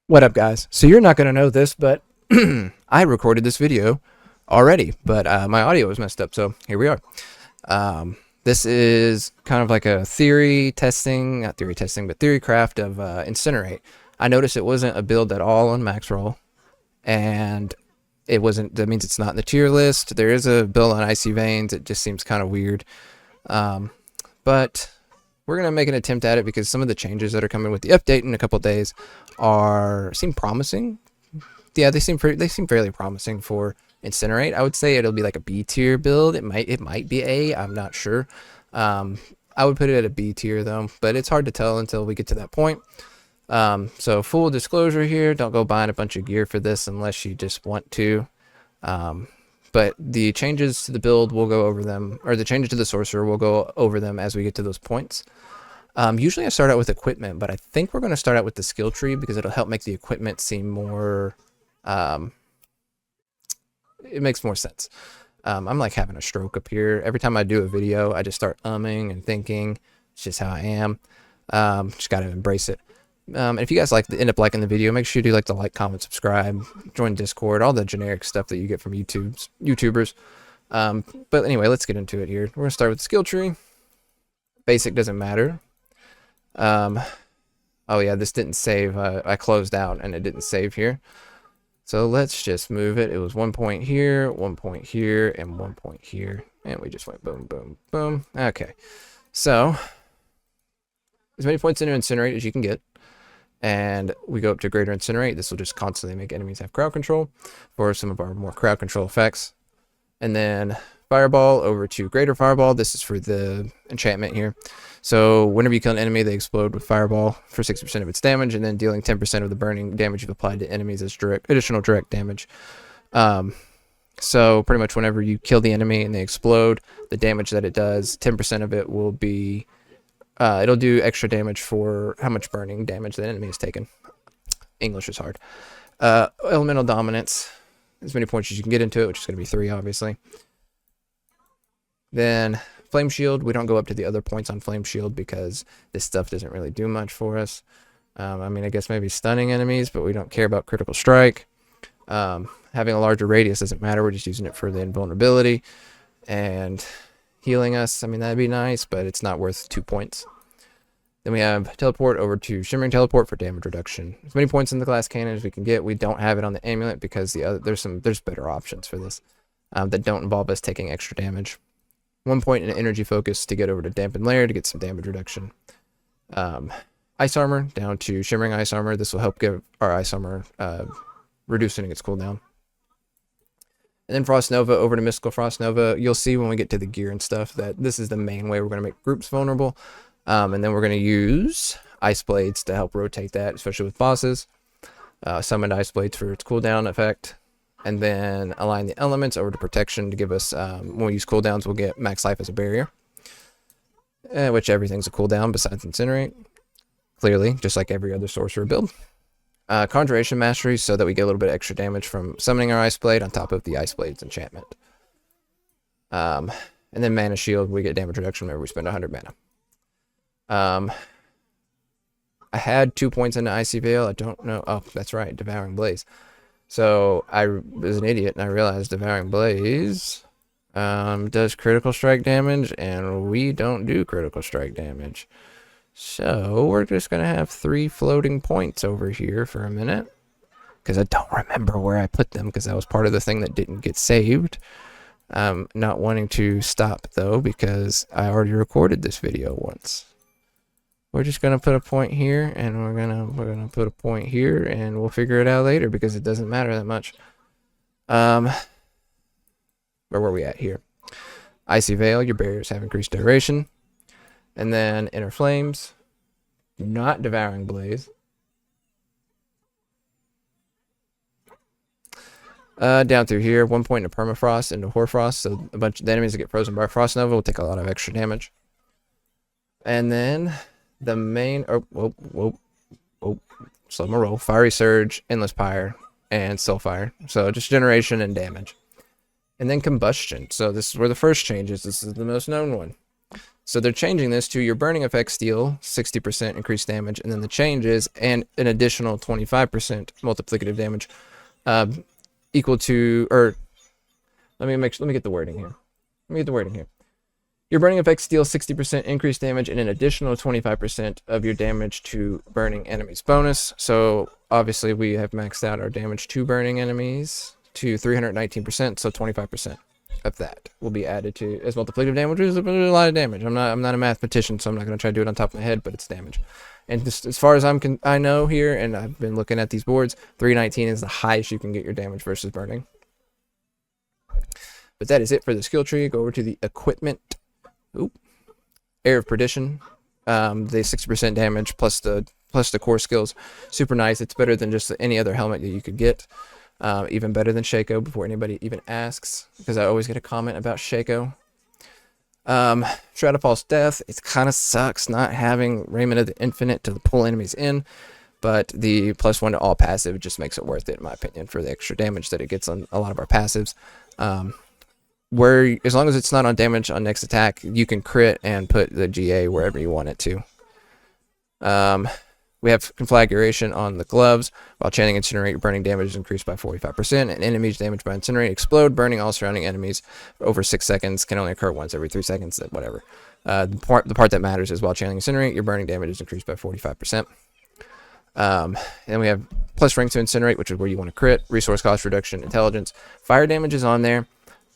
What up, guys? So you're not going to know this, but I recorded this video already, but my audio was messed up, so here we are. This is kind of like a theory testing, not theory testing, but theory craft of Incinerate. I noticed it wasn't a build at all on max roll, and it wasn't, that means it's not in the tier list. There is a build on Icy Veins. It just seems kind of weird. But we're going to make an attempt at it because some of the changes that are coming with the update in a couple days seem promising. Yeah, they seem fairly promising for Incinerate. I would say it'll be like a B tier build. It might be A. I'm not sure. I would put it at a B tier though, but it's hard to tell until we get to that point. So full disclosure here, don't go buying a bunch of gear for this unless you just want to. But the changes to the build, we'll go over them, or the changes to the Sorcerer, we'll go over them as we get to those points. Usually I start out with equipment, but I think we're going to start out with the skill tree because it'll help make the equipment seem more, it makes more sense. I'm like having a stroke up here. Every time I do a video, I just start umming and thinking. It's just how I am. Just got to embrace it. And if you guys end up liking the video, make sure you do like, comment, subscribe, join Discord, all the generic stuff that you get from YouTubers. But anyway, let's get into it here. We're going to start with the skill tree. Basic doesn't matter. Oh yeah, this didn't save. I closed out and it didn't save here. So let's just move it. It was 1 point here, 1 point here, and 1 point here. And we just went boom, boom, boom. Okay. So as many points into Incinerate as you can get. And we go up to greater Incinerate. This will just constantly make enemies have crowd control for some of our more crowd control effects. And then Fireball over to greater Fireball. This is for the enchantment here. So whenever you kill an enemy, they explode with Fireball for 60% of its damage, and then dealing 10% of the burning damage you've applied to enemies as additional direct damage. So pretty much whenever you kill the enemy and they explode, the damage that it does, 10% of it will be it'll do extra damage for how much burning damage the enemy has taken. English is hard. Elemental Dominance, as many points as you can get into it, which is going to be 3, obviously. Then Flame Shield, we don't go up to the other points on Flame Shield because this stuff doesn't really do much for us. I mean, I guess maybe stunning enemies, but we don't care about Critical Strike. Having a larger radius doesn't matter. We're just using it for the invulnerability. And healing us, I mean, that'd be nice, but it's not worth 2 points. Then we have Teleport over to Shimmering Teleport for damage reduction. As many points in the Glass Cannon as we can get. We don't have it on the Amulet because there's better options for this that don't involve us taking extra damage. 1 point in Energy Focus to get over to Dampened Layer to get some damage reduction. Ice Armor down to Shimmering Ice Armor. This will help give our Ice Armor reducing its cooldown. And then Frost Nova over to Mystical Frost Nova. You'll see when we get to the gear and stuff that this is the main way we're going to make groups vulnerable. And then we're going to use Ice Blades to help rotate that, especially with bosses. Summoned Ice Blades for its cooldown effect. And then align the elements over to Protection to give us, when we use cooldowns, we'll get Max Life as a barrier. Which everything's a cooldown besides Incinerate. Clearly, just like every other Sorcerer build. Conjuration Mastery so that we get a little bit extra damage from summoning our Ice Blade on top of the Ice Blade's enchantment. And then Mana Shield, we get damage reduction whenever we spend 100 mana. I had 2 points into Icy Veil. I don't know. Oh, that's right, Devouring Blaze. So I was an idiot and I realized Devouring Blaze does critical strike damage, and we don't do critical strike damage. So we're just going to have 3 floating points over here for a minute. Because I don't remember where I put them because that was part of the thing that didn't get saved. Not wanting to stop though because I already recorded this video once. We're just going to put a point here, and we're gonna put a point here, and we'll figure it out later because it doesn't matter that much. Where were we at here? Icy Veil, your barriers have increased duration. And then Inner Flames, not Devouring Blaze. Down through here, 1 point into Permafrost, into Hoarfrost, so a bunch of the enemies that get frozen by Frost Nova will take a lot of extra damage. And then the main, slow my roll, Fiery Surge, Endless Pyre, and Soulfire. So just generation and damage. And then Combustion. So this is where the first change is. This is the most known one. So they're changing this to your burning effects deal 60% increased damage, and then the changes and an additional 25% multiplicative damage, equal to, or let me get the wording here. Your burning effects deal 60% increased damage and an additional 25% of your damage to burning enemies bonus. So obviously we have maxed out our damage to burning enemies to 319%, so 25% of that will be added to as multiplicative damage, which is a lot of damage. I'm not a mathematician, so I'm not going to try to do it on top of my head, but it's damage. And just as far as I know here, and I've been looking at these boards, 319 is the highest you can get your damage versus burning. But that is it for the skill tree. Go over to the equipment. Air of Perdition. The 60% damage plus the core skills. Super nice. It's better than just any other helmet that you could get. Even better than Shaco before anybody even asks, because I always get a comment about Shaco. Shroud of False Death. It kind of sucks not having Raiment of the Infinite to pull enemies in, but the +1 to all passive just makes it worth it, in my opinion, for the extra damage that it gets on a lot of our passives. Where as long as it's not on damage on next attack, you can crit and put the GA wherever you want it to. We have Conflagration on the gloves. While chanting Incinerate, your burning damage is increased by 45%, and enemies damaged by Incinerate explode, burning all surrounding enemies over 6 seconds. Can only occur once every 3 seconds, whatever. The part that matters is while chanting Incinerate, your burning damage is increased by 45%. And we have plus rank to Incinerate, which is where you want to crit, resource cost reduction, intelligence. Fire damage is on there.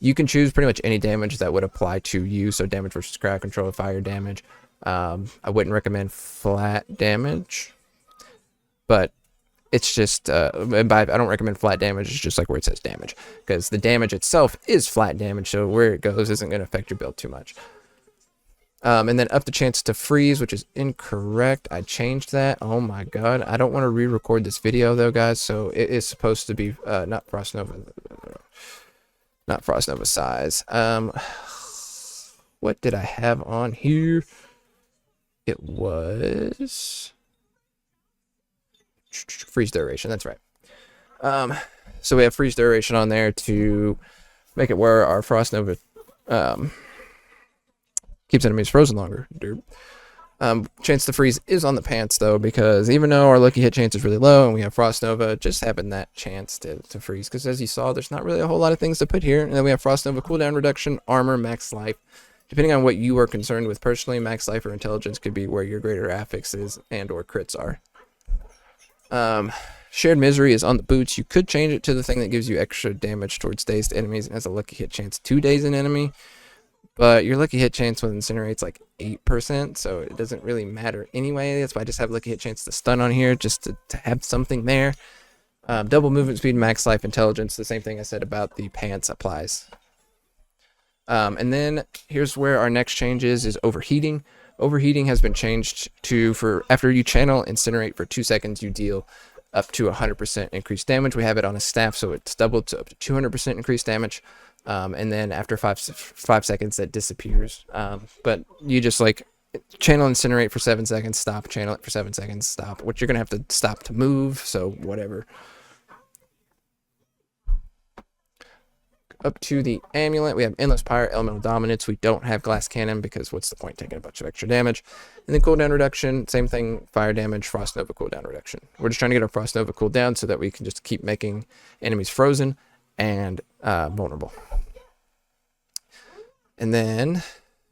You can choose pretty much any damage that would apply to you, so damage versus crowd control, fire damage. I wouldn't recommend flat damage, but it's just, I don't recommend flat damage. It's just like where it says damage, because the damage itself is flat damage, so where it goes isn't going to affect your build too much. And then up the chance to freeze, which is incorrect. I changed that. Oh my god. I don't want to re-record this video though, guys, so it is supposed to be not Frost Nova size. What did I have on here? It was freeze duration. That's right. So we have freeze duration on there to make it where our Frost Nova keeps enemies frozen longer. Chance to freeze is on the pants though, because even though our lucky hit chance is really low and we have Frost Nova, just having that chance to freeze, because as you saw, there's not really a whole lot of things to put here. And then we have Frost Nova cooldown reduction, armor, max life. Depending on what you are concerned with personally, max life or intelligence could be where your greater affixes and or crits are. Shared Misery is on the boots. You could change it to the thing that gives you extra damage towards dazed enemies and has a lucky hit chance to daze an enemy. But your lucky hit chance with Incinerate's like 8%, so it doesn't really matter anyway. That's why I just have lucky hit chance to stun on here, just to have something there. Double movement speed, max life, intelligence. The same thing I said about the pants applies. And then here's where our next change is overheating. Overheating has been changed to, for after you channel Incinerate for 2 seconds, you deal up to 100% increased damage. We have it on a staff, so it's doubled to up to 200% increased damage. And then after 5 seconds, that disappears. But you just like channel Incinerate for 7 seconds, stop, channel it for 7 seconds, stop. Which you're going to have to stop to move, so whatever. Up to the amulet, we have Endless Pyre, Elemental Dominance. We don't have Glass Cannon because what's the point taking a bunch of extra damage. And then cooldown reduction, same thing, fire damage, Frost Nova cooldown reduction. We're just trying to get our Frost Nova cooldown so that we can just keep making enemies frozen and vulnerable. And then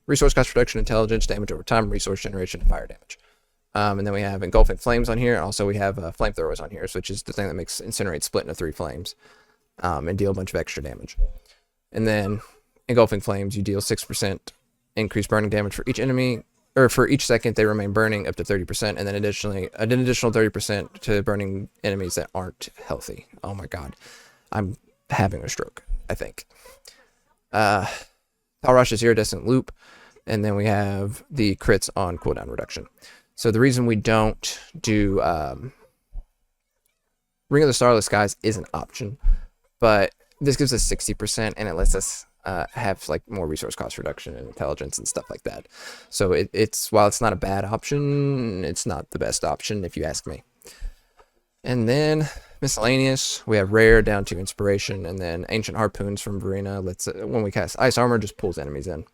resource cost reduction, intelligence, damage over time, resource generation, fire damage. And then we have Engulfing Flames on here. Also, we have Flamethrowers on here, which is the thing that makes Incinerate split into 3 flames. And deal a bunch of extra damage. And then Engulfing Flames, you deal 6% increased burning damage for each enemy, or for each second they remain burning up to 30%, and then additionally an additional 30% to burning enemies that aren't healthy. Oh my god, I'm having a stroke, I think. Power Rush is Iridescent Loop, and then we have the crits on cooldown reduction. So the reason we don't do Ring of the Starless Skies is an option, but this gives us 60% and it lets us have like more resource cost reduction and intelligence and stuff like that. So it's while it's not a bad option, it's not the best option if you ask me. And then miscellaneous, we have rare down to inspiration, and then ancient harpoons from Verena. When we cast ice armor, just pulls enemies in.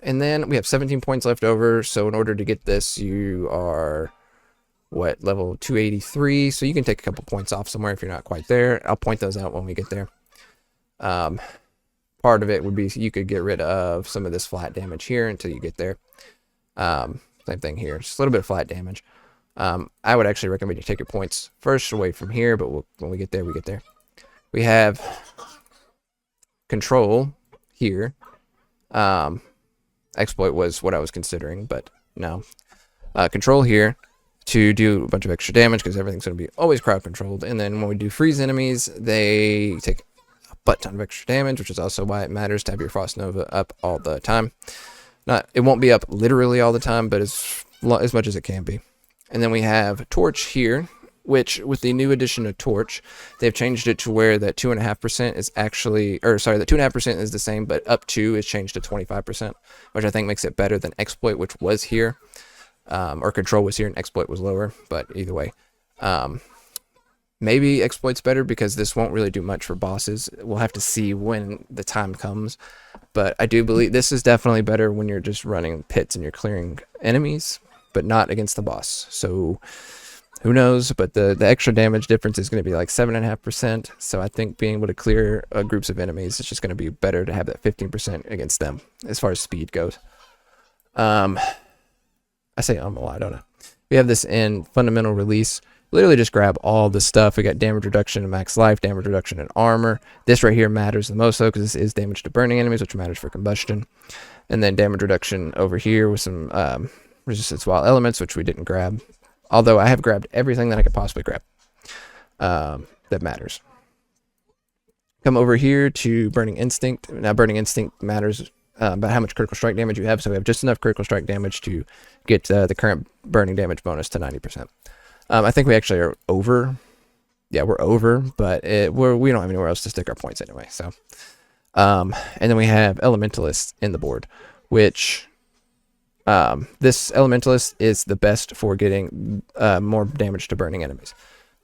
And then we have 17 points left over. So in order to get this, you are what, level 283. So you can take a couple points off somewhere if you're not quite there. I'll point those out when we get there. Part of it would be you could get rid of some of this flat damage here until you get there. Same thing here, just a little bit of flat damage. I would actually recommend you take your points first away from here, but when we get there, we get there. We have control here. Exploit was what I was considering, but no. Control here to do a bunch of extra damage because everything's going to be always crowd controlled. And then when we do freeze enemies, they take a butt ton of extra damage, which is also why it matters to have your Frost Nova up all the time. It won't be up literally all the time, but as much as it can be. And then we have Torch here, which with the new addition of Torch, they've changed it to where that 2.5% is actually, or sorry, that 2.5% is the same, but up to is changed to 25%, which I think makes it better than Exploit, which was here, or Control was here and Exploit was lower, but either way. Maybe Exploit's better because this won't really do much for bosses. We'll have to see when the time comes. But I do believe this is definitely better when you're just running pits and you're clearing enemies, but not against the boss. So who knows? But the extra damage difference is going to be like 7.5%. So I think being able to clear groups of enemies is just going to be better to have that 15% against them as far as speed goes. I say a lot, I don't know. We have this in fundamental release. Literally just grab all the stuff. We got damage reduction and max life, damage reduction and armor. This right here matters the most though, because this is damage to burning enemies, which matters for combustion. And then damage reduction over here with some resistance wild elements, which we didn't grab. Although I have grabbed everything that I could possibly grab that matters. Come over here to Burning Instinct. Now Burning Instinct matters about how much critical strike damage you have. So we have just enough critical strike damage to get the current burning damage bonus to 90%. I think we actually are over. Yeah, we're over, but we don't have anywhere else to stick our points anyway. So, and then we have Elementalist in the board, which this Elementalist is the best for getting more damage to burning enemies.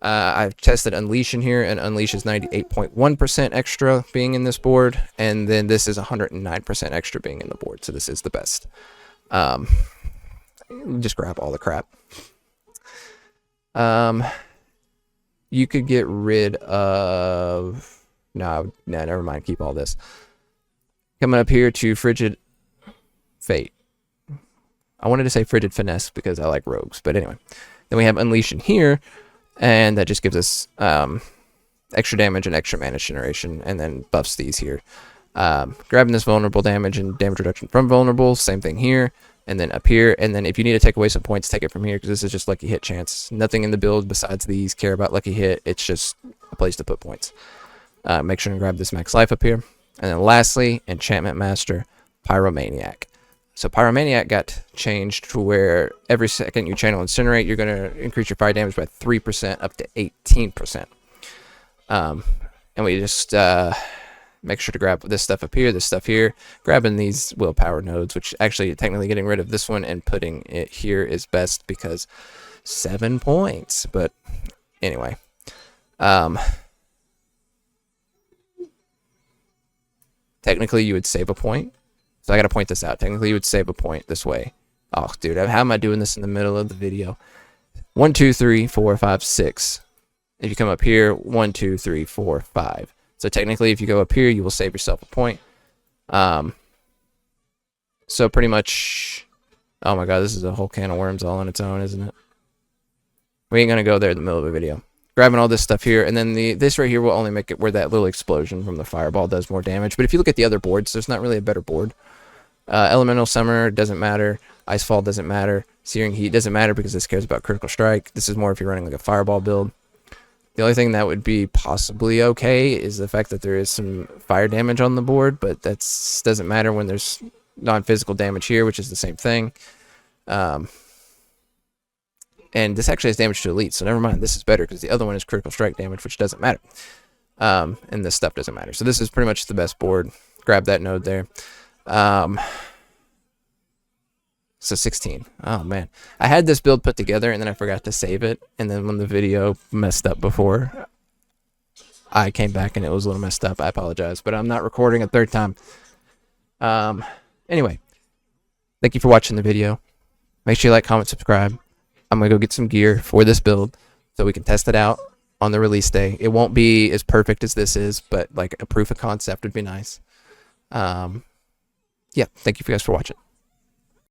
I've tested Unleash in here, and Unleash is 98.1% extra being in this board, and then this is 109% extra being in the board. So this is the best. Just grab all the crap. You could get rid of, no, never mind. Keep all this. Coming up here to Frigid Fate. I wanted to say Frigid Finesse because I like rogues, but anyway. Then we have Unleash in here, and that just gives us extra damage and extra mana generation, and then buffs these here. Grabbing this vulnerable damage and damage reduction from vulnerable, same thing here. And then up here, and then if you need to take away some points, take it from here, because this is just lucky hit chance. Nothing in the build besides these care about lucky hit. It's just a place to put points. Make sure and grab this max life up here. And then lastly, Enchantment Master, Pyromaniac. So Pyromaniac got changed to where every second you channel Incinerate, you're going to increase your fire damage by 3% up to 18%. And we just make sure to grab this stuff up here, this stuff here, grabbing these willpower nodes, which actually technically getting rid of this one and putting it here is best because 7 points. But anyway, technically you would save a point. So I got to point this out. Technically you would save a point this way. Oh, dude, how am I doing this in the middle of the video? 1, 2, 3, 4, 5, 6. If you come up here, 1, 2, 3, 4, 5. So technically, if you go up here, you will save yourself a point. So pretty much, oh my god, this is a whole can of worms all on its own, isn't it? We ain't gonna go there in the middle of a video. Grabbing all this stuff here, and then this right here will only make it where that little explosion from the fireball does more damage. But if you look at the other boards, there's not really a better board. Elemental Summer doesn't matter. Icefall doesn't matter. Searing Heat doesn't matter because this cares about critical strike. This is more if you're running like a fireball build. The only thing that would be possibly okay is the fact that there is some fire damage on the board, but that doesn't matter when there's non-physical damage here, which is the same thing. And this actually has damage to elite, so never mind. This is better because the other one is critical strike damage, which doesn't matter. And this stuff doesn't matter. So this is pretty much the best board. Grab that node there. So 16. Oh man, I had this build put together and then I forgot to save it, and then when the video messed up before I came back and it was a little messed up, I apologize, but I'm not recording a third time. Anyway, Thank you for watching the video. Make sure you like, comment, subscribe. I'm going to go get some gear for this build so we can test it out on the release day. It won't be as perfect as this is, but like a proof of concept would be nice. Yeah, thank you guys for watching.